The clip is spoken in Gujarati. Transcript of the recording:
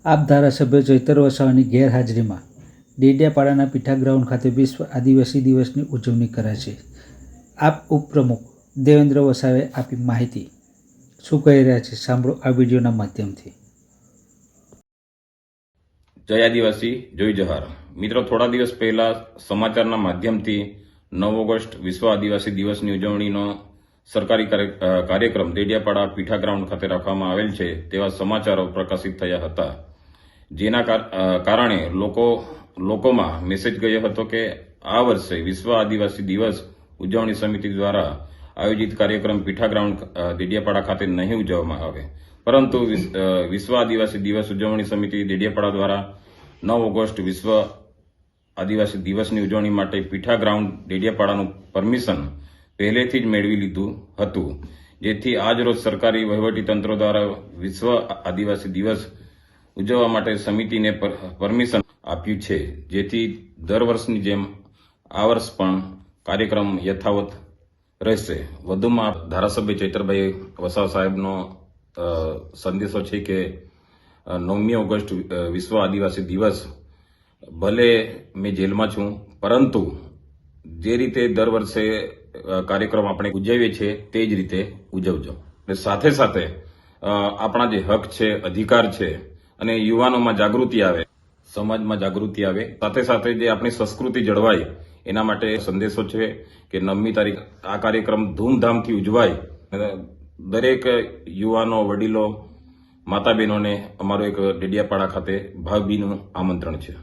આપ ધારાસભ્ય ચૈતર વસાવાની ગેરહાજરીમાં ડેડિયાપાડાના પીઠા ગ્રાઉન્ડ ખાતે વિશ્વ આદિવાસી દિવસની ઉજવણી કરાશે। આપ ઉપપ્રમુખ દેવેન્દ્ર વસાવે આપી માહિતી। શું કહી રહ્યા છે સાંભળો આ વિડીયોના માધ્યમથી। જય આદિવાસી જય જહાર। મિત્રો, થોડા દિવસ પહેલા સમાચારના માધ્યમથી 9 ઓગસ્ટ વિશ્વ આદિવાસી દિવસની ઉજવણીનો સરકારી કાર્યક્રમ ડેડિયાપાડા પીઠા ગ્રાઉન્ડ ખાતે રાખવામાં આવેલ છે તેવા સમાચારો પ્રકાશિત થયા હતા, જેના કારણે લોકોમાં મેસેજ ગયો હતો કે આ વર્ષે વિશ્વ આદિવાસી દિવસ ઉજવણી સમિતિ દ્વારા આયોજિત કાર્યક્રમ પીઠા ગ્રાઉન્ડ ડેડિયાપાડા ખાતે નહીં ઉજવવામાં આવે, પરંતુ વિશ્વ આદિવાસી દિવસ ઉજવણી સમિતિ ડેડિયાપાડા દ્વારા 9 ઓગસ્ટ વિશ્વ આદિવાસી દિવસની ઉજવણી માટે પીઠા ગ્રાઉન્ડ ડેડિયાપાડાનું પરમિશન પહેલેથી જ મેળવી લીધું હતું, જેથી આજરોજ સરકારી વહીવટી તંત્ર દ્વારા વિશ્વ આદિવાસી દિવસ ઉજવવા માટે સમિતિને પરમિશન આપ્યું છે, જેથી દર વર્ષની જેમ આ વર્ષ પણ કાર્યક્રમ યથાવત રહેશે। વધુમાં ધારાસભ્ય ચૈતરભાઈ વસાવા સાહેબનો સંદેશો છે કે 9મી ઓગસ્ટ વિશ્વ આદિવાસી દિવસ, ભલે મેં જેલમાં છું, પરંતુ જે રીતે દર વર્ષે કાર્યક્રમ આપણે ઉજવીએ છીએ તે જ રીતે ઉજવજો। સાથે સાથે આપણા જે હક છે, અધિકાર છે અને યુવાનોમાં જાગૃતિ આવે, સમાજમાં જાગૃતિ આવે, સાથે સાથે જે આપણી સંસ્કૃતિ જળવાય એના માટે સંદેશો છે કે 9મી તારીખ આ કાર્યક્રમ ધૂમધામથી ઉજવાય। દરેક યુવાનો, વડીલો, માતા બહેનોને અમારું એક ડેડિયાપાડા ખાતે ભાવભીનું આમંત્રણ છે।